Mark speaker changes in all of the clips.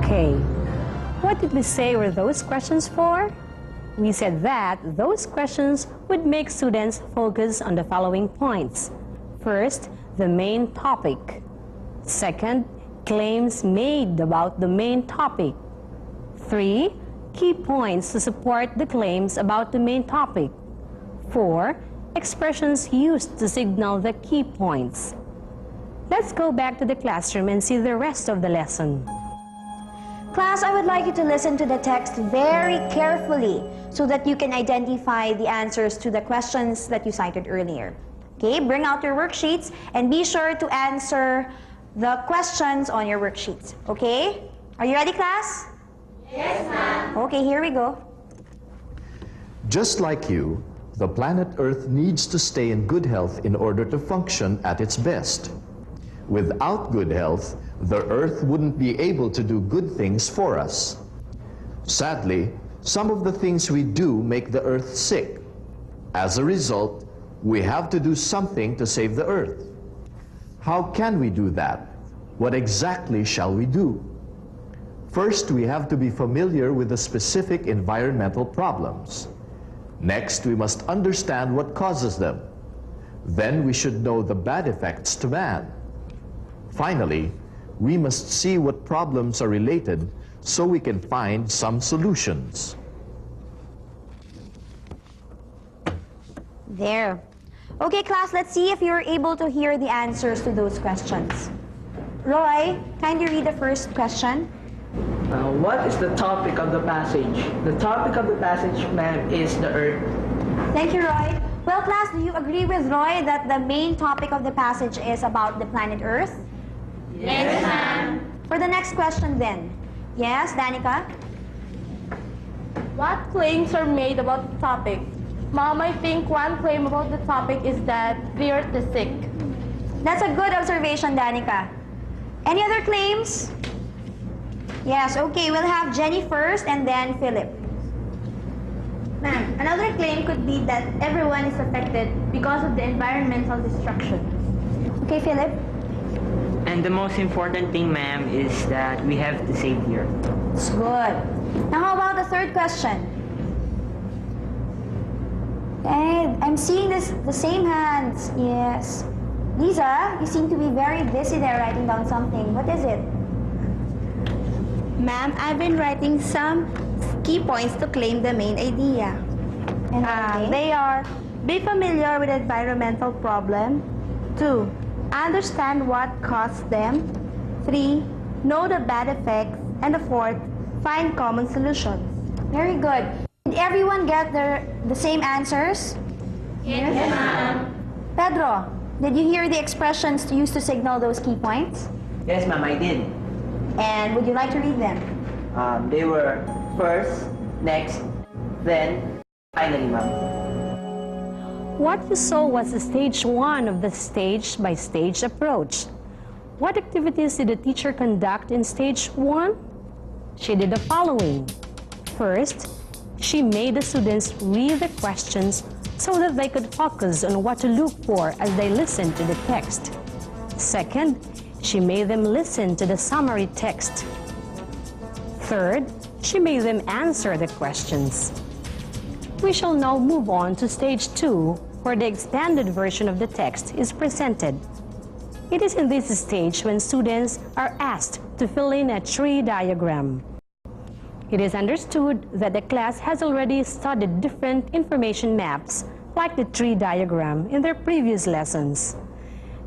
Speaker 1: Okay, what did we say were those questions for? We said that those questions would make students focus on the following points. First, the main topic. Second, claims made about the main topic. 3, key points to support the claims about the main topic. 4, expressions used to signal the key points. Let's go back to the classroom and see the rest of the lesson.
Speaker 2: Class, I would like you to listen to the text very carefully so that you can identify the answers to the questions that you cited earlier. Okay, bring out your worksheets and be sure to answer the questions on your worksheets. Okay? Are you ready, class?
Speaker 3: Yes, ma'am.
Speaker 2: Okay, here we go.
Speaker 4: Just like you, the planet Earth needs to stay in good health in order to function at its best. Without good health, the Earth wouldn't be able to do good things for us. Sadly, some of the things we do make the Earth sick. As a result, we have to do something to save the Earth. How can we do that? What exactly shall we do? First, we have to be familiar with the specific environmental problems. Next, we must understand what causes them. Then we should know the bad effects to man. Finally, we must see what problems are related so we can find some solutions.
Speaker 2: There. Okay, class, let's see if you're able to hear the answers to those questions. Roy, kindly read the first question.
Speaker 5: What is the topic of the passage? The topic of the passage, ma'am, is the Earth.
Speaker 2: Thank you, Roy. Well, class, do you agree with Roy that the main topic of the passage is about the planet Earth?
Speaker 3: Yes, ma'am.
Speaker 2: For the next question then. Yes, Danica?
Speaker 6: What claims are made about the topic? Mom, I think one claim about the topic is that the Earth is sick.
Speaker 2: That's a good observation, Danica. Any other claims? Yes, okay, we'll have Jenny first and then Philip.
Speaker 6: Ma'am, another claim could be that everyone is affected because of the environmental destruction.
Speaker 2: Okay, Philip?
Speaker 7: And the most important thing, ma'am, is that we have to save the Earth.
Speaker 2: It's good. Now, how about the third question? Okay, I'm seeing the same hands. Yes. Lisa, you seem to be very busy there writing down something. What is it?
Speaker 8: Ma'am, I've been writing some key points to claim the main idea.
Speaker 2: And
Speaker 6: They are: be familiar with environmental problem. 2. Understand what caused them. 3. Know the bad effects. And the 4th, find common solutions.
Speaker 2: Very good. Did everyone get the same answers?
Speaker 3: Yes, ma'am.
Speaker 2: Pedro, did you hear the expressions used to signal those key points?
Speaker 7: Yes, ma'am, I did.
Speaker 2: And would you like to read them?
Speaker 7: They were first, next, then, finally, ma'am.
Speaker 1: What you saw was the stage 1 of the stage-by-stage approach. What activities did the teacher conduct in stage 1? She did the following. First, she made the students read the questions so that they could focus on what to look for as they listened to the text. Second, she made them listen to the summary text. Third, she made them answer the questions. We shall now move on to stage 2, where the expanded version of the text is presented. It is in this stage when students are asked to fill in a tree diagram. It is understood that the class has already studied different information maps, like the tree diagram, in their previous lessons.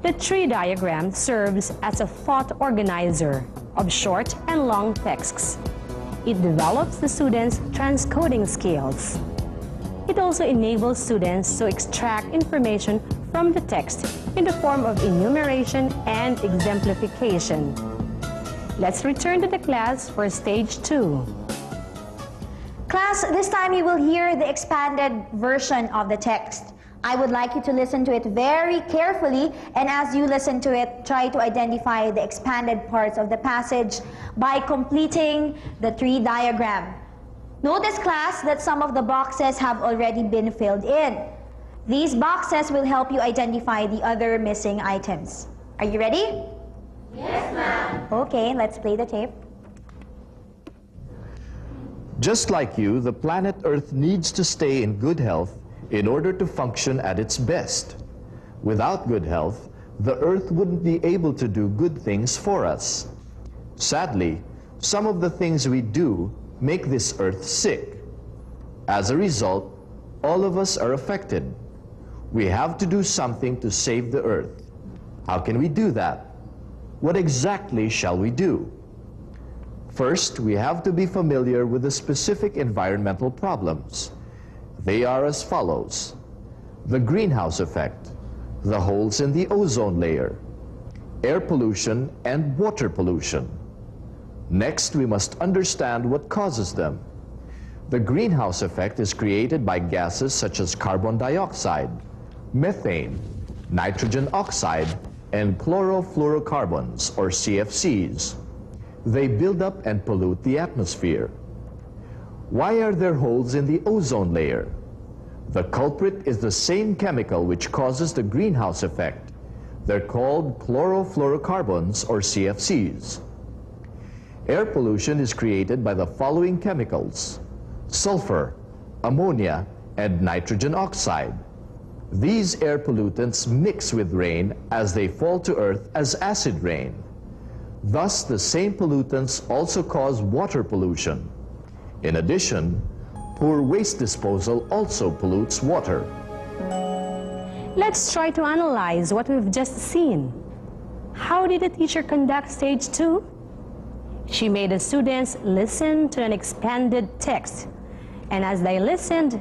Speaker 1: The tree diagram serves as a thought organizer of short and long texts. It develops the students' transcoding skills. It also enables students to extract information from the text in the form of enumeration and exemplification. Let's return to the class for stage 2.
Speaker 2: Class, this time you will hear the expanded version of the text. I would like you to listen to it very carefully, and as you listen to it, try to identify the expanded parts of the passage by completing the tree diagram. Notice, class, that some of the boxes have already been filled in. These boxes will help you identify the other missing items. Are you ready?
Speaker 3: Yes, ma'am.
Speaker 2: Okay, let's play the tape.
Speaker 4: Just like you, the planet Earth needs to stay in good health in order to function at its best. Without good health, the Earth wouldn't be able to do good things for us. Sadly, some of the things we do make this Earth sick. As a result, all of us are affected. We have to do something to save the Earth. How can we do that? What exactly shall we do? First, we have to be familiar with the specific environmental problems. They are as follows: the greenhouse effect, the holes in the ozone layer, air pollution and water pollution. Next, we must understand what causes them. The greenhouse effect is created by gases such as carbon dioxide, methane, nitrogen oxide, and chlorofluorocarbons, or CFCs. They build up and pollute the atmosphere. Why are there holes in the ozone layer? The culprit is the same chemical which causes the greenhouse effect. They're called chlorofluorocarbons, or CFCs. Air pollution is created by the following chemicals: sulfur, ammonia, and nitrogen oxide. These air pollutants mix with rain as they fall to Earth as acid rain. Thus, the same pollutants also cause water pollution. In addition, poor waste disposal also pollutes water.
Speaker 1: Let's try to analyze what we've just seen. How did the teacher conduct stage 2? She made the students listen to an expanded text, and as they listened,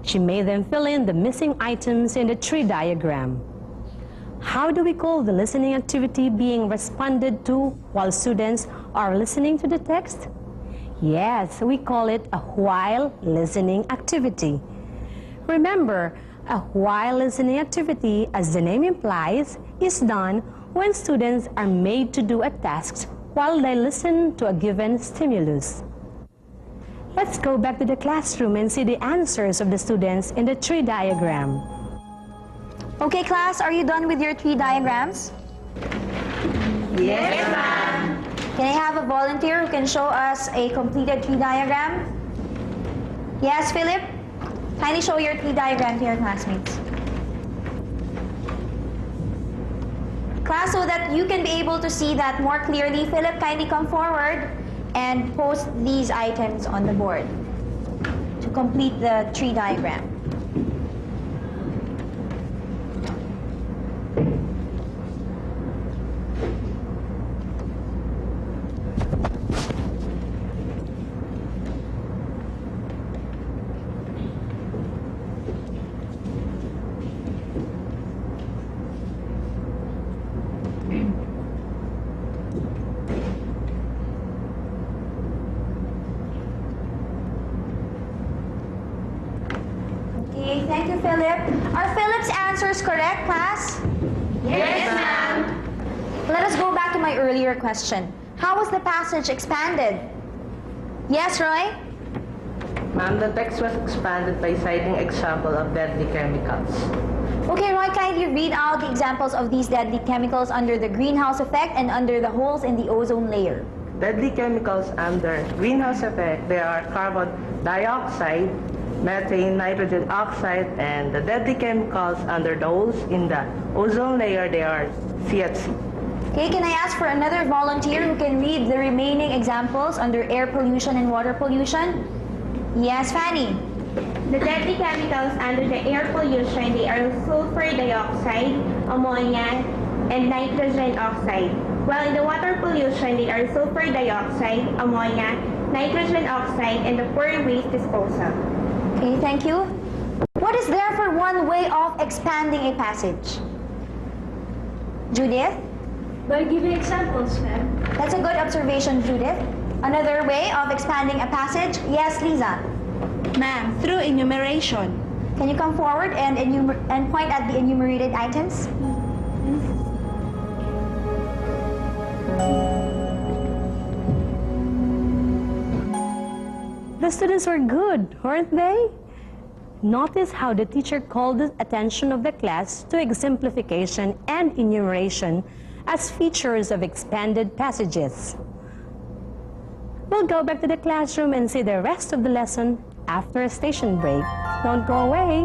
Speaker 1: she made them fill in the missing items in the tree diagram. How do we call the listening activity being responded to while students are listening to the text? Yes, we call it a while listening activity. Remember, a while listening activity, as the name implies, is done when students are made to do a task while they listen to a given stimulus. Let's go back to the classroom and see the answers of the students in the tree diagram.
Speaker 2: Okay, class, are you done with your tree diagrams?
Speaker 3: Yes, ma'am.
Speaker 2: Can I have a volunteer who can show us a completed tree diagram? Yes, Philip? Kindly show your tree diagram to your classmates. Class, so that you can be able to see that more clearly, Philip, kindly come forward and post these items on the board to complete the tree diagram. Okay, thank you, Philip. Are Philip's answers correct, class?
Speaker 3: Yes, ma'am.
Speaker 2: Let us go back to my earlier question. How was the passage expanded? Yes, Roy?
Speaker 5: Ma'am, the text was expanded by citing example of deadly chemicals.
Speaker 2: Okay, Roy, kindly read out the examples of these deadly chemicals under the greenhouse effect and under the holes in the ozone layer.
Speaker 5: Deadly chemicals under greenhouse effect, there are carbon dioxide, methane, nitrogen oxide, and the deadly chemicals under the holes in the ozone layer, they are CFC.
Speaker 2: Okay, can I ask for another volunteer who can read the remaining examples under air pollution and water pollution? Yes, Fanny.
Speaker 6: The deadly chemicals under the air pollution, they are sulfur dioxide, ammonia, and nitrogen oxide. While in the water pollution, they are sulfur dioxide, ammonia, nitrogen oxide, and the poor waste disposal.
Speaker 2: Okay, thank you. What is therefore one way of expanding a passage? Judith?
Speaker 3: By giving examples, ma'am.
Speaker 2: That's a good observation, Judith. Another way of expanding a passage? Yes, Lisa.
Speaker 8: Ma'am, through enumeration.
Speaker 2: Can you come forward and point at the enumerated items?
Speaker 1: The students were good, weren't they? Notice how the teacher called the attention of the class to exemplification and enumeration as features of expanded passages. We'll go back to the classroom and see the rest of the lesson after a station break. Don't go away.